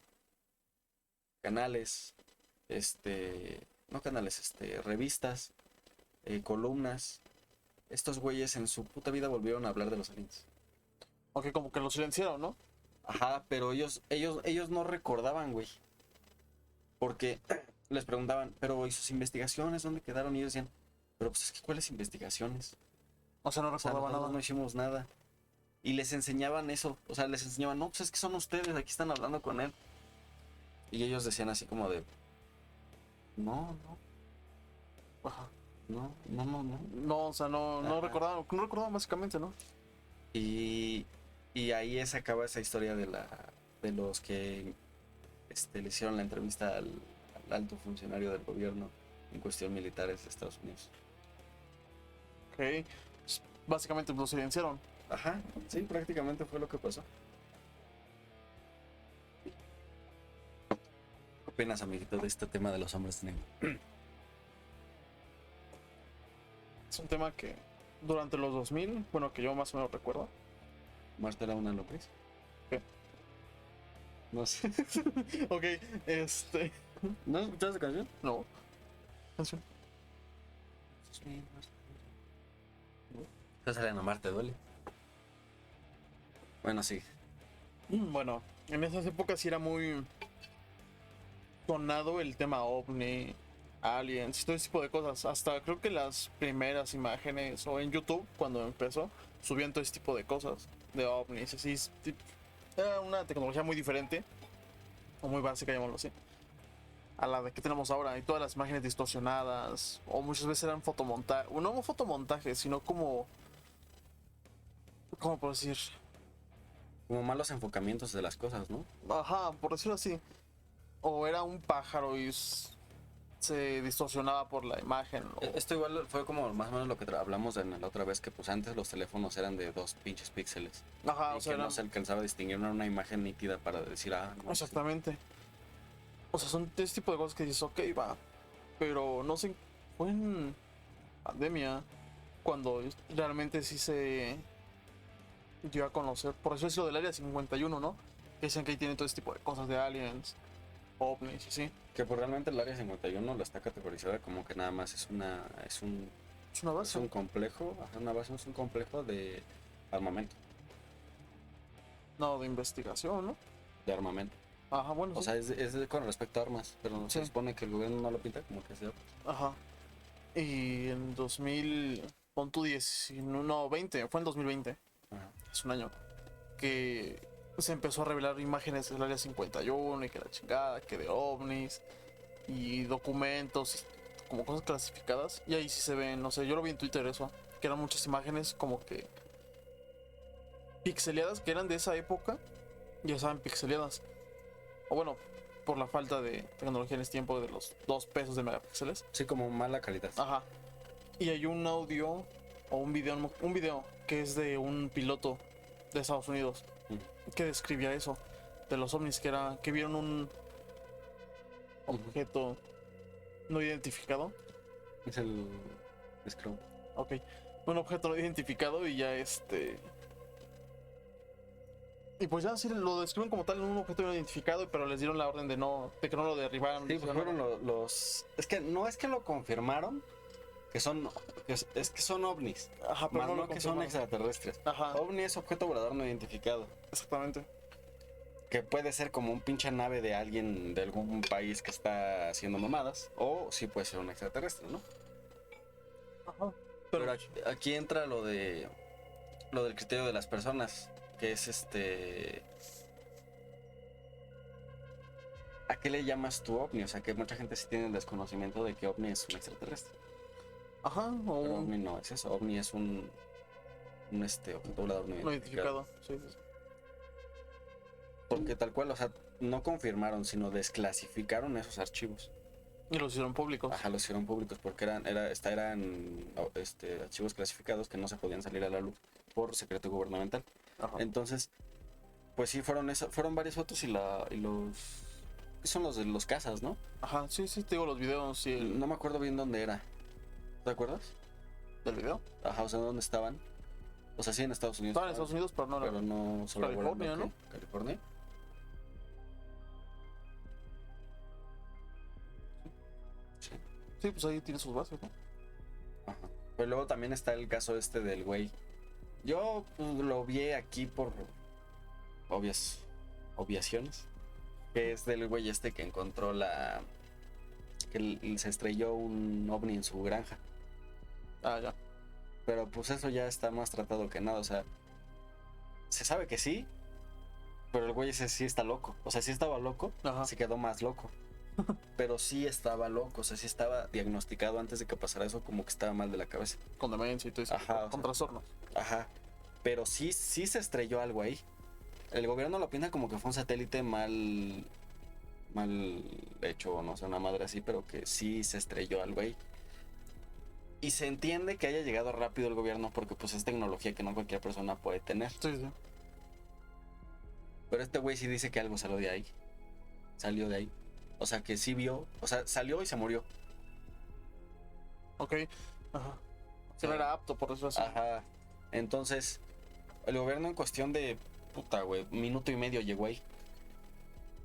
Speaker 2: canales, no canales, revistas, columnas. Estos güeyes en su puta vida volvieron a hablar de los aliens.
Speaker 1: Ok, como que lo silenciaron, ¿no?
Speaker 2: Ajá, pero ellos no recordaban, güey. Porque les preguntaban, pero ¿y sus investigaciones dónde quedaron? Y ellos decían, pero pues es que ¿cuáles investigaciones?
Speaker 1: O sea, no
Speaker 2: O sea,
Speaker 1: recordaba
Speaker 2: nosotros
Speaker 1: nada.
Speaker 2: no hicimos nada. Y les enseñaban eso, o sea, les enseñaban, no, pues es que son ustedes, aquí están hablando con él. Y ellos decían así como de, no,
Speaker 1: Ajá.
Speaker 2: no.
Speaker 1: No, o sea, no
Speaker 2: Ajá.
Speaker 1: recordaban básicamente, ¿no?
Speaker 2: Y, y ahí se acaba esa historia de los que le hicieron la entrevista al alto funcionario del gobierno en cuestión militares de Estados Unidos.
Speaker 1: Ok. Pues, básicamente lo silenciaron.
Speaker 2: Ajá, sí, prácticamente fue lo que pasó. ¿Qué opinas, amiguito, de este tema de los hombres negros?
Speaker 1: Es un tema que durante los 2000, bueno, que yo más o menos recuerdo.
Speaker 2: Marta era una López.
Speaker 1: ¿Qué?
Speaker 2: No sé.
Speaker 1: Ok,
Speaker 2: ¿No has escuchado esa canción?
Speaker 1: no. Canción.
Speaker 2: Esa sale en Amar te duele. Bueno, sí.
Speaker 1: Bueno, en esas épocas sí era muy sonado el tema ovni, aliens, todo ese tipo de cosas. Hasta creo que las primeras imágenes o en YouTube, cuando empezó, subían todo ese tipo de cosas, de ovnis, así. Era una tecnología muy diferente, o muy básica, llamémoslo así, a la de que tenemos ahora. Y todas las imágenes distorsionadas, o muchas veces eran fotomontajes, no fotomontajes, sino como, ¿cómo puedo decir?
Speaker 2: Como malos enfocamientos de las cosas, ¿no?
Speaker 1: Ajá, por decirlo así. O era un pájaro y se distorsionaba por la imagen.
Speaker 2: Esto igual fue como más o menos lo que hablamos en la otra vez, que pues antes los teléfonos eran de 2 pinches píxeles.
Speaker 1: Ajá,
Speaker 2: Y
Speaker 1: o sea,
Speaker 2: que no
Speaker 1: eran.
Speaker 2: se alcanzaba a distinguir una imagen nítida para decir, ah, no.
Speaker 1: Exactamente. O sea, son ese tipo de cosas que dices, ok, va. Pero no sé, fue en pandemia cuando realmente sí se dio a conocer. Por eso es lo del área 51, ¿no? Que dicen que ahí tiene todo ese tipo de cosas de aliens, ovnis y sí.
Speaker 2: Que pues realmente el área 51 la está categorizada como que nada más
Speaker 1: Es una
Speaker 2: es
Speaker 1: base.
Speaker 2: un complejo, ajá, una base, es un complejo de armamento,
Speaker 1: No, de investigación, ¿no?
Speaker 2: de armamento.
Speaker 1: Ajá, bueno,
Speaker 2: O
Speaker 1: sí.
Speaker 2: sea, con respecto a armas, pero se
Speaker 1: Sí.
Speaker 2: supone que el gobierno no lo pinta como que sea.
Speaker 1: Ajá. Y en 2000, pon tu 19, no, 20, fue en 2020,
Speaker 2: Ajá.
Speaker 1: es un año, que se empezó a revelar imágenes del área 51 y que la chingada, que de ovnis y documentos, como cosas clasificadas. Y ahí sí se ven, no sé, yo lo vi en Twitter eso, que eran muchas imágenes como que pixeleadas, que eran de esa época, ya saben, pixeleadas. O bueno, por la falta de tecnología en ese tiempo de los 2 pesos de megapíxeles.
Speaker 2: Sí, como mala calidad.
Speaker 1: Ajá. Y hay un audio o un video que es de un piloto de Estados Unidos que describía eso de los ovnis, que vieron un objeto no identificado.
Speaker 2: Es el Scrum.
Speaker 1: Ok, un objeto no identificado y ya y pues ya sí lo describen como tal un objeto no identificado, pero les dieron la orden de que no lo derribaran.
Speaker 2: Sí, pues fueron los. Es que no es que lo confirmaron, que son. Es que son ovnis.
Speaker 1: Ajá, pero
Speaker 2: Más
Speaker 1: no
Speaker 2: no
Speaker 1: lo
Speaker 2: que son
Speaker 1: confirmaron.
Speaker 2: extraterrestres.
Speaker 1: Ajá,
Speaker 2: OVNI es objeto volador no identificado.
Speaker 1: exactamente.
Speaker 2: Que puede ser como un pinche nave de alguien de algún país que está haciendo mamadas. O sí puede ser un extraterrestre, ¿no?
Speaker 1: Ajá.
Speaker 2: Pero aquí entra lo del criterio de las personas. Que es ¿a qué le llamas tu ovni? O sea, que mucha gente sí tiene el desconocimiento de que ovni es un extraterrestre.
Speaker 1: Ajá, o
Speaker 2: Pero ovni no es eso. OVNI es un objeto volador no
Speaker 1: no
Speaker 2: identificado.
Speaker 1: identificado. Sí, sí, sí.
Speaker 2: Porque tal cual, o sea, no confirmaron, sino desclasificaron esos archivos.
Speaker 1: Y los hicieron públicos.
Speaker 2: Ajá, los hicieron públicos porque eran archivos clasificados que no se podían salir a la luz por secreto gubernamental.
Speaker 1: Ajá.
Speaker 2: Entonces, pues sí, fueron varias fotos y los... ¿Qué son los de los casas, no?
Speaker 1: Ajá, sí, sí, te digo los videos y
Speaker 2: No me acuerdo bien dónde era. ¿Te acuerdas?
Speaker 1: del video.
Speaker 2: Ajá, o sea, ¿dónde estaban? O sea, sí en Estados Unidos.
Speaker 1: Estaban en Estados Unidos, pero no
Speaker 2: Pero no solo
Speaker 1: California, ¿no?
Speaker 2: California. Sí.
Speaker 1: Sí, pues ahí tiene sus bases, ¿no?
Speaker 2: Ajá. Pero luego también está el caso este del güey. Yo pues, lo vi aquí por obviaciones. Que es del güey este que encontró se estrelló un ovni en su granja.
Speaker 1: Ah, ya.
Speaker 2: Pero pues eso ya está más tratado que nada. O sea, se sabe que sí, pero el güey ese sí está loco. O sea, sí estaba loco,
Speaker 1: Ajá.
Speaker 2: se quedó más loco. Pero sí estaba loco, o sea, sí estaba diagnosticado antes de que pasara eso, como que estaba mal de la cabeza.
Speaker 1: Con demencia y todo eso.
Speaker 2: Ajá, o
Speaker 1: Con
Speaker 2: sea.
Speaker 1: trastornos.
Speaker 2: Ajá. Pero sí se estrelló algo ahí. El gobierno lo pinta como que fue un satélite mal hecho, no sé, una madre así, pero que sí se estrelló algo ahí. Y se entiende que haya llegado rápido el gobierno porque pues es tecnología que no cualquier persona puede tener.
Speaker 1: Sí, sí.
Speaker 2: Pero este güey sí dice que algo salió de ahí. Salió de ahí. O sea, que sí vio. O sea, salió y se murió.
Speaker 1: Ok. Ajá. Que no era apto, por eso así.
Speaker 2: Ajá. Entonces, el gobierno en cuestión de... Puta, güey. Minuto y medio llegó ahí.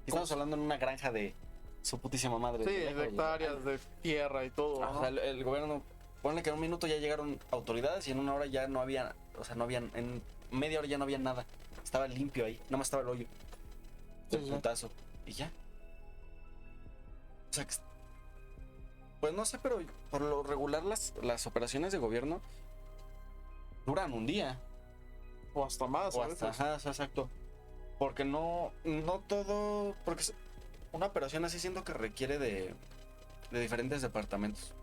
Speaker 2: Y estamos hablando en una granja de su putísima madre.
Speaker 1: Sí,
Speaker 2: lejos,
Speaker 1: de hectáreas, de tierra y todo.
Speaker 2: O sea, el gobierno... Ponle que en un minuto ya llegaron autoridades y en una hora ya no había... O sea, no habían... En media hora ya no había nada. Estaba limpio ahí. Nada más estaba el hoyo.
Speaker 1: Sí,
Speaker 2: Un
Speaker 1: sí.
Speaker 2: putazo. Y ya. O sea, pues no sé, pero por lo regular las operaciones de gobierno duran un día.
Speaker 1: O hasta más,
Speaker 2: O
Speaker 1: a
Speaker 2: hasta,
Speaker 1: veces.
Speaker 2: ajá, exacto. Porque no todo... Porque una operación así siento que requiere de diferentes departamentos.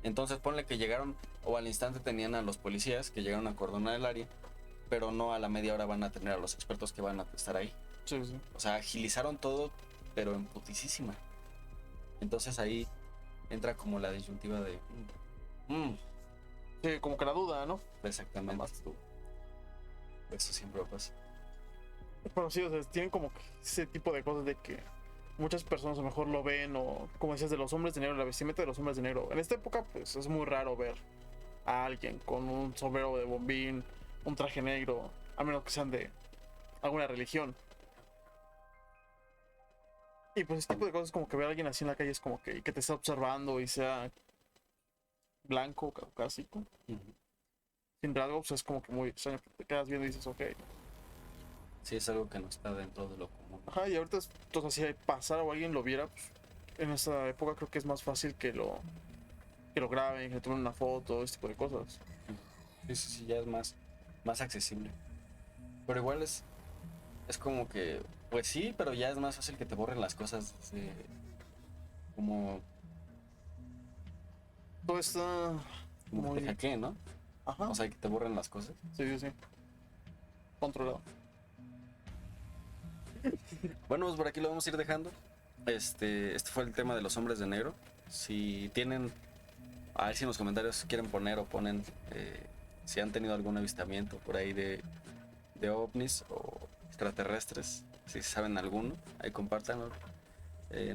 Speaker 2: Entonces ponle que llegaron, o al instante tenían a los policías que llegaron a acordonar el área, pero no a la media hora van a tener a los expertos que van a estar ahí.
Speaker 1: Sí, sí.
Speaker 2: O sea, agilizaron todo, pero en putisísima. Entonces ahí entra como la disyuntiva de...
Speaker 1: Sí, como que la duda, ¿no?
Speaker 2: Exactamente.
Speaker 1: Nada más tú.
Speaker 2: Eso siempre pasa.
Speaker 1: Pero sí, o sea, tienen como que ese tipo de cosas de que muchas personas a lo mejor lo ven, o como decías, de los hombres de negro, la vestimenta de los hombres de negro. En esta época, pues es muy raro ver a alguien con un sombrero de bombín, un traje negro, a menos que sean de alguna religión. Y pues ese tipo de cosas, como que ver a alguien así en la calle, es como que te está observando y sea blanco, caucásico, sin rasgos, pues es como que muy extraño. Te quedas viendo y dices, ok.
Speaker 2: Sí, es algo que no está dentro de lo común.
Speaker 1: Ajá, y ahorita, entonces, si pasara o alguien lo viera, pues, en esa época creo que es más fácil que lo graben, que le tomen una foto, este tipo de cosas.
Speaker 2: Sí, ya es más accesible. Pero igual es como que, pues sí, pero ya es más fácil que te borren las cosas. Como
Speaker 1: Todo está
Speaker 2: que
Speaker 1: muy...
Speaker 2: te hackeen, ¿no?
Speaker 1: Ajá,
Speaker 2: O sea, que te borren las cosas.
Speaker 1: sí, sí, sí. Controlado.
Speaker 2: Bueno, pues por aquí lo vamos a ir dejando. Este fue el tema de los hombres de negro. Si tienen, a ver si en los comentarios quieren poner o ponen si han tenido algún avistamiento por ahí de ovnis o extraterrestres, si saben alguno, ahí compártanlo.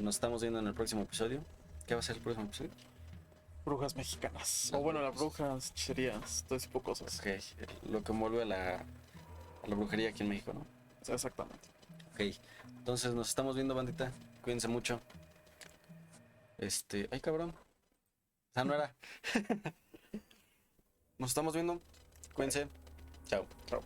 Speaker 2: Nos estamos viendo en el próximo episodio. ¿Qué va a ser el próximo episodio?
Speaker 1: Brujas mexicanas.
Speaker 2: Las
Speaker 1: O bueno, las
Speaker 2: brujas.
Speaker 1: brujas, hechicerías, todo ese tipo de cosas.
Speaker 2: Ok, lo que envuelve a la brujería aquí en México, ¿no?
Speaker 1: Sí, exactamente.
Speaker 2: Ok, entonces nos estamos viendo, bandita. Cuídense mucho. Ay, cabrón. O sea, no era. Nos estamos viendo. Cuídense. Chao.
Speaker 1: Chao.